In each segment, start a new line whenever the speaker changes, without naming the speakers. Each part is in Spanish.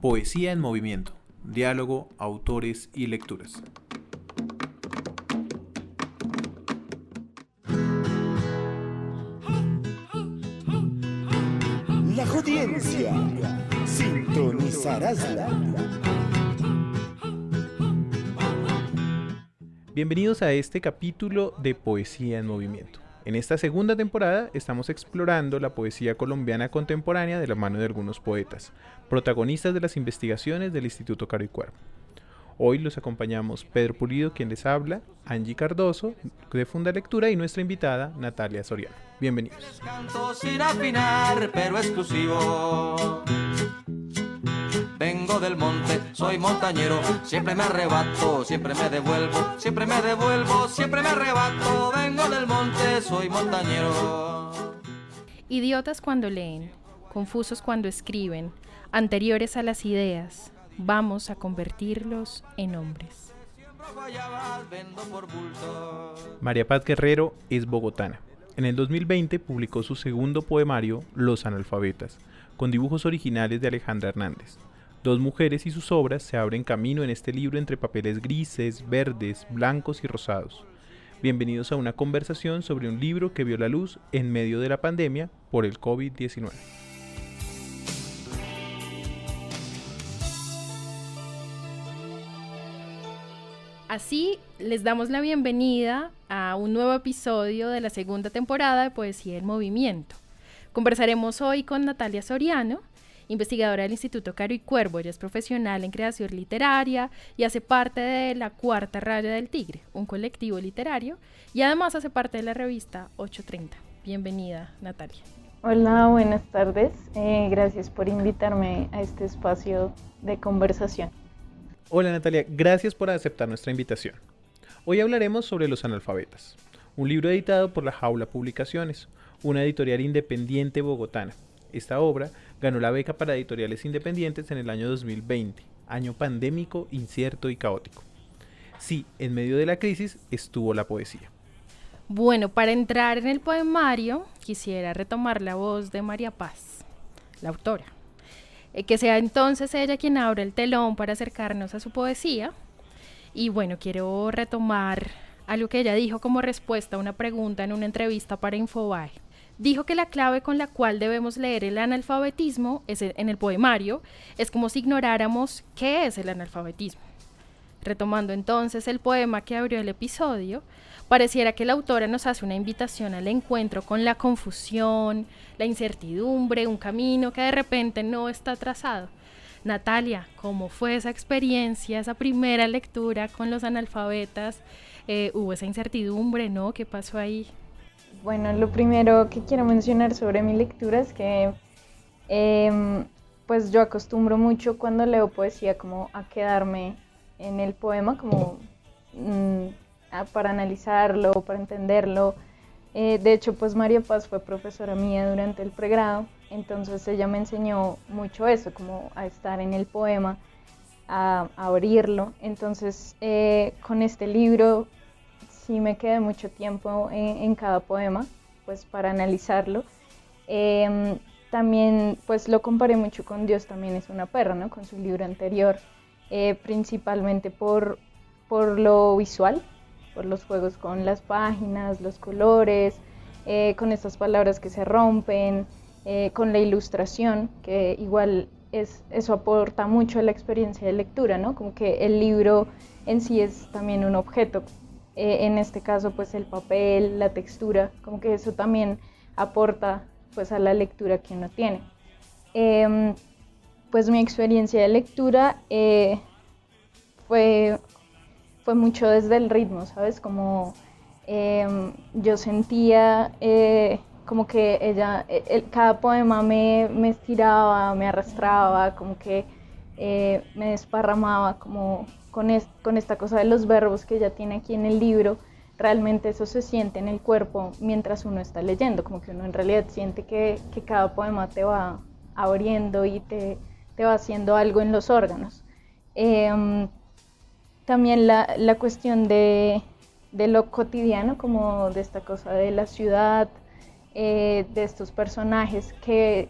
Poesía en movimiento, diálogo, autores y lecturas.
La audiencia, sintonizarás la...
Bienvenidos a este capítulo de Poesía en Movimiento. En esta segunda temporada estamos explorando la poesía colombiana contemporánea de la mano de algunos poetas, protagonistas de las investigaciones del Instituto Caro y Cuervo. Hoy los acompañamos Pedro Pulido, quien les habla, Angie Cardoso, de Funda Lectura, y nuestra invitada, Natalia Soriano. Bienvenidos.
Canto sin afinar, pero exclusivo. Vengo del monte, soy montañero, siempre me arrebato, siempre me devuelvo, siempre me devuelvo, siempre me arrebato. Vengo del monte, soy montañero.
Idiotas cuando leen, confusos cuando escriben, anteriores a las ideas, vamos a convertirlos en hombres.
María Paz Guerrero es bogotana. En el 2020 publicó su segundo poemario, Los Analfabetas, con dibujos originales de Alejandra Hernández. Dos mujeres y sus obras se abren camino en este libro entre papeles grises, verdes, blancos y rosados. Bienvenidos a una conversación sobre un libro que vio la luz en medio de la pandemia por el COVID-19.
Así les damos la bienvenida a un nuevo episodio de la segunda temporada de Poesía en Movimiento. Conversaremos hoy con Natalia Soriano, investigadora del Instituto Caro y Cuervo. Ella es profesional en creación literaria y hace parte de La Cuarta Raya del Tigre, un colectivo literario, y además hace parte de la revista 830. Bienvenida, Natalia.
Hola, buenas tardes. Gracias por invitarme a este espacio de conversación.
Hola Natalia, gracias por aceptar nuestra invitación. Hoy hablaremos sobre Los Analfabetas, un libro editado por La Jaula Publicaciones, una editorial independiente bogotana. Esta obra ganó la beca para editoriales independientes en el año 2020, año pandémico, incierto y caótico. Sí, en medio de la crisis estuvo la poesía.
Bueno, para entrar en el poemario, quisiera retomar la voz de María Paz, la autora. Que sea entonces ella quien abra el telón para acercarnos a su poesía. Y bueno, quiero retomar algo que ella dijo como respuesta a una pregunta en una entrevista para Infobae. Dijo que la clave con la cual debemos leer el analfabetismo en el poemario es como si ignoráramos qué es el analfabetismo. Retomando entonces el poema que abrió el episodio, pareciera que la autora nos hace una invitación al encuentro con la confusión, la incertidumbre, un camino que de repente no está trazado. Natalia, ¿cómo fue esa experiencia, esa primera lectura con Los Analfabetas? ¿Hubo esa incertidumbre, no? ¿Qué pasó ahí?
Bueno, lo primero que quiero mencionar sobre mi lectura es que pues yo acostumbro mucho cuando leo poesía como a quedarme en el poema como para analizarlo, para entenderlo. De hecho, pues María Paz fue profesora mía durante el pregrado, entonces ella me enseñó mucho eso, como a estar en el poema, a abrirlo. Entonces, con este libro sí me quedé mucho tiempo en cada poema, pues para analizarlo. También pues lo comparé mucho con Dios también es una perra, ¿no? Con su libro anterior, principalmente por lo visual, por los juegos con las páginas, los colores, con estas palabras que se rompen, con la ilustración, que igual eso aporta mucho a la experiencia de lectura, ¿no? Como que el libro en sí es también un objeto. En este caso pues el papel, la textura, como que eso también aporta pues a la lectura que uno tiene. Pues mi experiencia de lectura fue mucho desde el ritmo, ¿sabes? Como yo sentía como que cada poema me estiraba, me arrastraba, como que me desparramaba como con esta cosa de los verbos que ella tiene aquí en el libro. Realmente eso se siente en el cuerpo mientras uno está leyendo, como que uno en realidad siente que cada poema te va abriendo y te va haciendo algo en los órganos. También la cuestión de lo cotidiano, como de esta cosa de la ciudad, de estos personajes que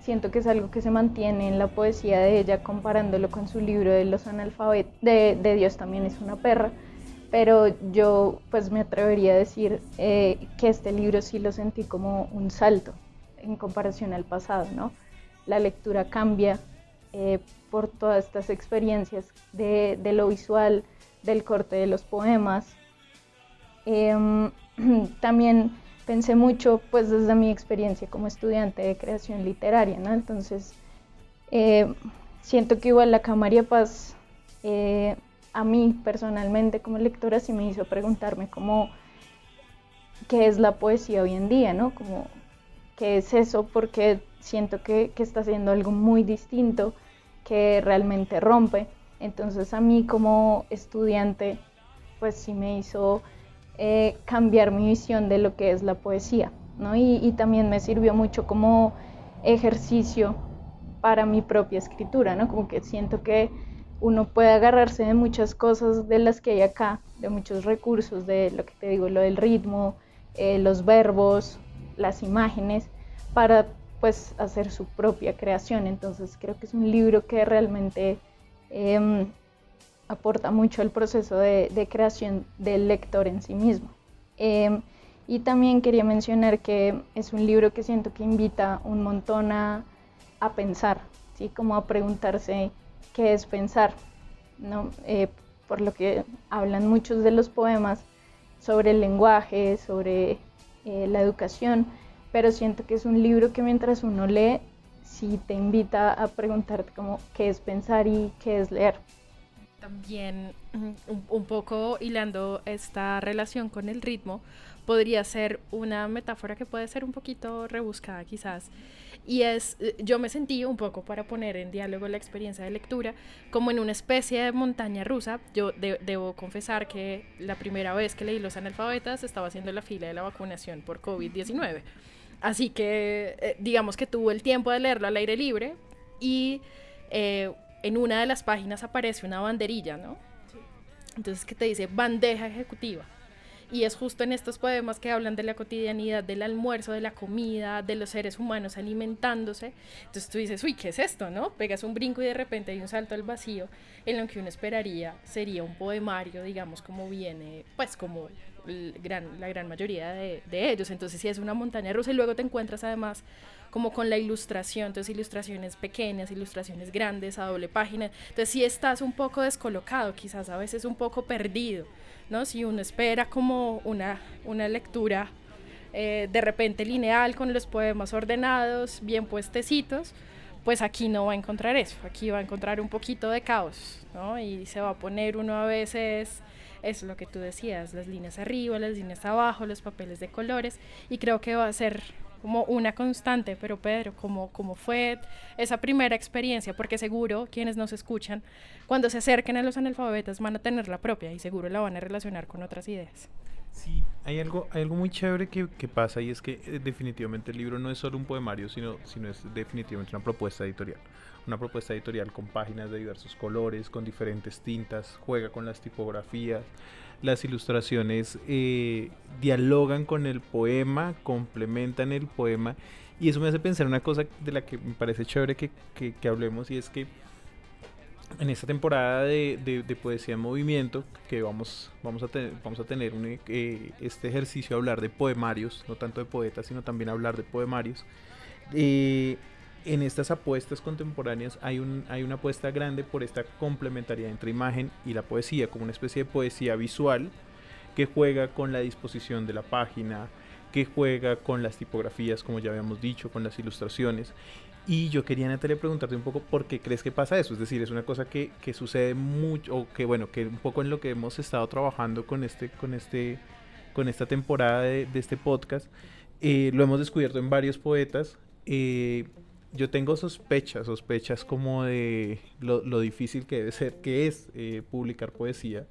siento que es algo que se mantiene en la poesía de ella, comparándolo con su libro de los analfabetos, de Dios también es una perra, pero yo pues me atrevería a decir que este libro sí lo sentí como un salto en comparación al pasado, ¿no? La lectura cambia por todas estas experiencias de lo visual, del corte de los poemas. También pensé mucho pues desde mi experiencia como estudiante de creación literaria, ¿no? Entonces siento que igual la María Paz a mí personalmente como lectora sí me hizo preguntarme como qué es la poesía hoy en día, ¿no? Como qué es eso, porque siento que está haciendo algo muy distinto, que realmente rompe. Entonces a mí como estudiante pues sí me hizo cambiar mi visión de lo que es la poesía, ¿no? Y también me sirvió mucho como ejercicio para mi propia escritura, ¿no? Como que siento que uno puede agarrarse de muchas cosas de las que hay acá, de muchos recursos, de lo que te digo, lo del ritmo, los verbos, las imágenes, para pues hacer su propia creación. Entonces creo que es un libro que realmente aporta mucho al proceso de creación del lector en sí mismo. Y también quería mencionar que es un libro que siento que invita un montón a pensar, ¿sí? Como a preguntarse qué es pensar, ¿no? Por lo que hablan muchos de los poemas sobre el lenguaje, sobre la educación, pero siento que es un libro que mientras uno lee, sí te invita a preguntarte como qué es pensar y qué es leer.
También un poco hilando esta relación con el ritmo, podría ser una metáfora que puede ser un poquito rebuscada quizás, y es, yo me sentí un poco, para poner en diálogo la experiencia de lectura, como en una especie de montaña rusa. Yo debo confesar que la primera vez que leí Los Analfabetas estaba haciendo la fila de la vacunación por COVID-19, así que digamos que tuve el tiempo de leerlo al aire libre y en una de las páginas aparece una banderilla, ¿no? Sí. Entonces que te dice bandeja ejecutiva. Y es justo en estos poemas que hablan de la cotidianidad, del almuerzo, de la comida, de los seres humanos alimentándose. Entonces tú dices, uy, ¿qué es esto, no? Pegas un brinco y de repente hay un salto al vacío en lo que uno esperaría sería un poemario, digamos, como viene, pues como la gran mayoría de ellos. Entonces sí es una montaña rusa y luego te encuentras además como con la ilustración, entonces ilustraciones pequeñas, ilustraciones grandes, a doble página. Entonces sí estás un poco descolocado, quizás a veces un poco perdido, ¿no? Si uno espera como una lectura de repente lineal con los poemas ordenados, bien puestecitos, pues aquí no va a encontrar eso, aquí va a encontrar un poquito de caos, ¿no? Y se va a poner uno a veces, es lo que tú decías, las líneas arriba, las líneas abajo, los papeles de colores, y creo que va a ser como una constante. Pero Pedro, ¿cómo fue esa primera experiencia? Porque seguro quienes nos escuchan, cuando se acerquen a Los Analfabetas van a tener la propia y seguro la van a relacionar con otras ideas.
Sí, hay algo muy chévere que pasa, y es que definitivamente el libro no es solo un poemario, sino es definitivamente una propuesta editorial. Una propuesta editorial con páginas de diversos colores, con diferentes tintas, juega con las tipografías, las ilustraciones dialogan con el poema, complementan el poema, y eso me hace pensar una cosa de la que me parece chévere que hablemos, y es que en esta temporada de Poesía en Movimiento, que vamos a tener este ejercicio de hablar de poemarios, no tanto de poetas, sino también hablar de poemarios. En estas apuestas contemporáneas hay una apuesta grande por esta complementariedad entre imagen y la poesía, como una especie de poesía visual que juega con la disposición de la página, que juega con las tipografías, como ya habíamos dicho, con las ilustraciones. Y yo quería, Natalia, preguntarte un poco por qué crees que pasa eso. Es decir, es una cosa que sucede mucho, o que bueno, que un poco en lo que hemos estado trabajando con esta temporada de este podcast, lo hemos descubierto en varios poetas. Yo tengo sospechas como de lo difícil que es publicar poesía,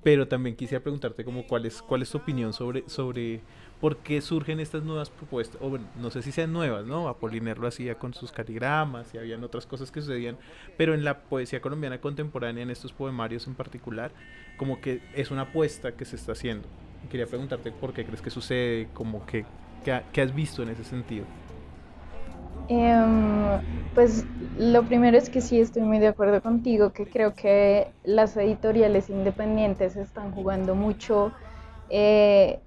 pero también quisiera preguntarte como cuál es tu opinión sobre por qué surgen estas nuevas propuestas, o bueno, no sé si sean nuevas, ¿no? Apollinaire lo hacía con sus caligramas y habían otras cosas que sucedían, pero en la poesía colombiana contemporánea, en estos poemarios en particular, como que es una apuesta que se está haciendo. Quería preguntarte por qué crees que sucede, como ¿qué has visto en ese sentido?
Em, pues lo primero es que sí estoy muy de acuerdo contigo, que creo que las editoriales independientes están jugando mucho eh,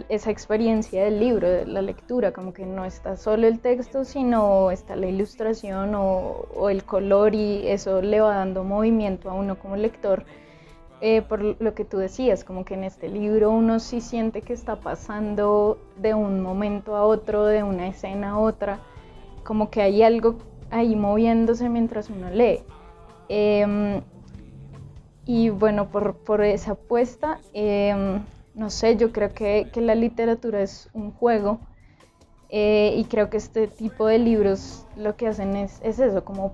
esa experiencia del libro, de la lectura, como que no está solo el texto, sino está la ilustración o el color y eso le va dando movimiento a uno como lector. Por lo que tú decías, como que en este libro uno sí siente que está pasando de un momento a otro, de una escena a otra, como que hay algo ahí moviéndose mientras uno lee. Eh, y bueno, por esa apuesta, no sé, yo creo que la literatura es un juego y creo que este tipo de libros lo que hacen es eso, como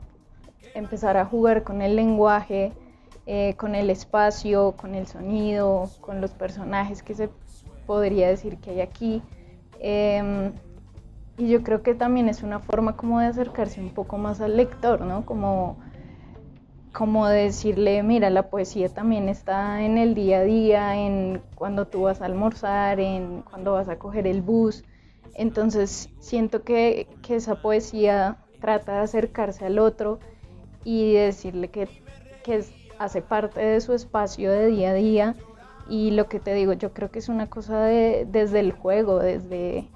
empezar a jugar con el lenguaje, con el espacio, con el sonido, con los personajes que se podría decir que hay aquí. Eh, y yo creo que también es una forma como de acercarse un poco más al lector, ¿no? Como decirle, mira, la poesía también está en el día a día, en cuando tú vas a almorzar, en cuando vas a coger el bus. Entonces siento que esa poesía trata de acercarse al otro y decirle que hace parte de su espacio de día a día. Y lo que te digo, yo creo que es una cosa desde el juego, desde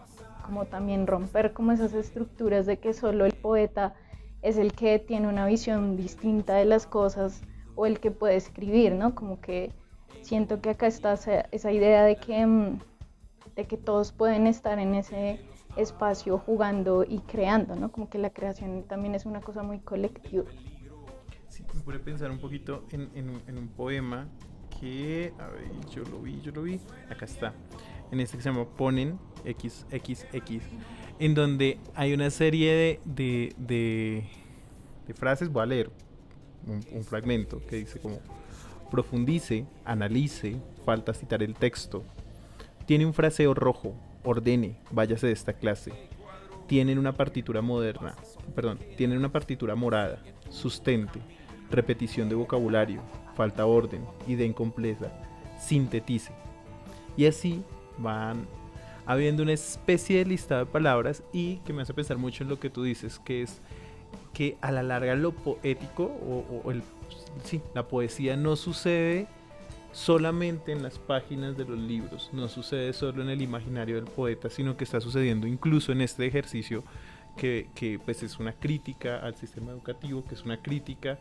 como también romper como esas estructuras de que solo el poeta es el que tiene una visión distinta de las cosas o el que puede escribir, ¿no? Como que siento que acá está esa idea de que todos pueden estar en ese espacio jugando y creando, ¿no? Como que la creación también es una cosa muy colectiva.
Sí, me pone a pensar un poquito en un poema que, a ver, yo lo vi, acá está, en este que se llama Ponen XXX, en donde hay una serie de frases, voy a leer un fragmento que dice como, profundice, analice, falta citar el texto, tiene un fraseo rojo, ordene, váyase de esta clase, tienen una partitura moderna, perdón, tienen una partitura morada, sustente, repetición de vocabulario, falta orden, idea incompleta, sintetice. Y así van habiendo una especie de listado de palabras y que me hace pensar mucho en lo que tú dices, que es que a la larga lo poético sí, la poesía no sucede solamente en las páginas de los libros, no sucede solo en el imaginario del poeta, sino que está sucediendo incluso en este ejercicio que pues es una crítica al sistema educativo, que es una crítica,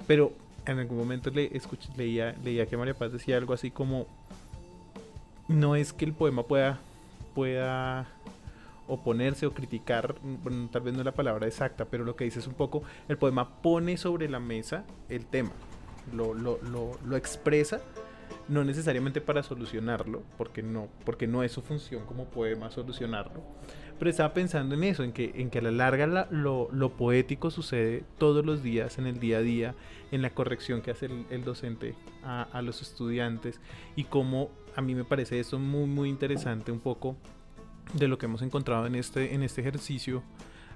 pero en algún momento leía que María Paz decía algo así como, no es que el poema pueda oponerse o criticar, bueno, tal vez no es la palabra exacta, pero lo que dice es un poco, el poema pone sobre la mesa el tema, lo expresa, no necesariamente para solucionarlo, porque no es su función como poema solucionarlo, pero estaba pensando en eso, en que a la larga lo poético sucede todos los días, en el día a día, en la corrección que hace el docente a los estudiantes, y cómo a mí me parece eso muy muy interesante un poco de lo que hemos encontrado en este ejercicio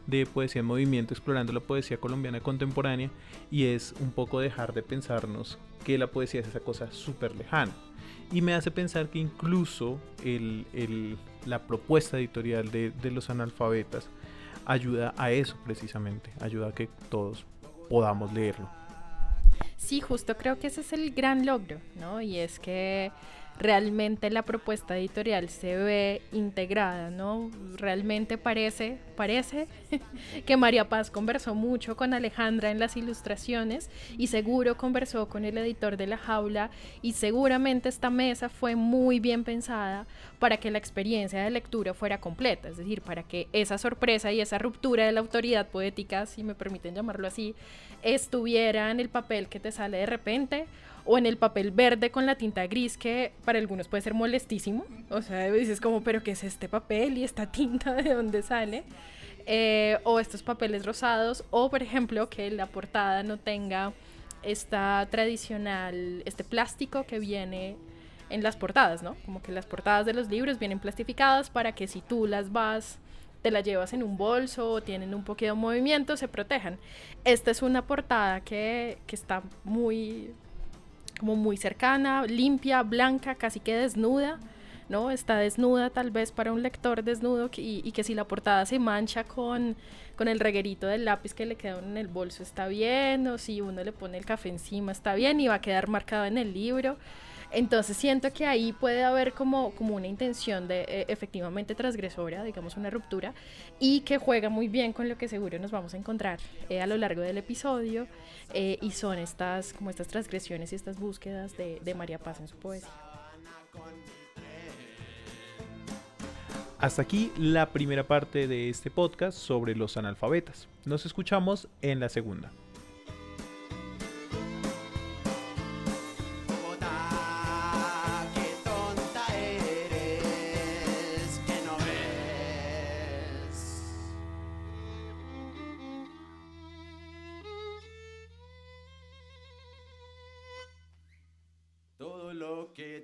de poesía en movimiento, explorando la poesía colombiana contemporánea, y es un poco dejar de pensarnos que la poesía es esa cosa súper lejana, y me hace pensar que incluso la propuesta editorial de los analfabetas ayuda a eso precisamente, ayuda a que todos podamos leerlo.
Sí, justo creo que ese es el gran logro, ¿no? Y es que realmente la propuesta editorial se ve integrada, ¿no? Realmente parece que María Paz conversó mucho con Alejandra en las ilustraciones y seguro conversó con el editor de La Jaula, y seguramente esta mesa fue muy bien pensada para que la experiencia de lectura fuera completa, es decir, para que esa sorpresa y esa ruptura de la autoridad poética, si me permiten llamarlo así, estuviera en el papel que te sale de repente, o en el papel verde con la tinta gris, que para algunos puede ser molestísimo, o sea, dices como, pero ¿qué es este papel y esta tinta de dónde sale? O estos papeles rosados, o por ejemplo que la portada no tenga esta tradicional, este plástico que viene en las portadas, ¿no? Como que las portadas de los libros vienen plastificadas para que si tú te la llevas en un bolso o tienen un poquito de movimiento, se protejan. Esta es una portada que está muy cercana, limpia, blanca, casi que desnuda, ¿no? Está desnuda tal vez para un lector desnudo y que si la portada se mancha con el reguerito del lápiz que le queda en el bolso está bien, o si uno le pone el café encima está bien y va a quedar marcado en el libro. Entonces siento que ahí puede haber como una intención de efectivamente transgresora, digamos una ruptura, y que juega muy bien con lo que seguro nos vamos a encontrar a lo largo del episodio, y son estas transgresiones y estas búsquedas de María Paz en su poesía.
Hasta aquí la primera parte de este podcast sobre los analfabetas. Nos escuchamos en la segunda.
Todo lo que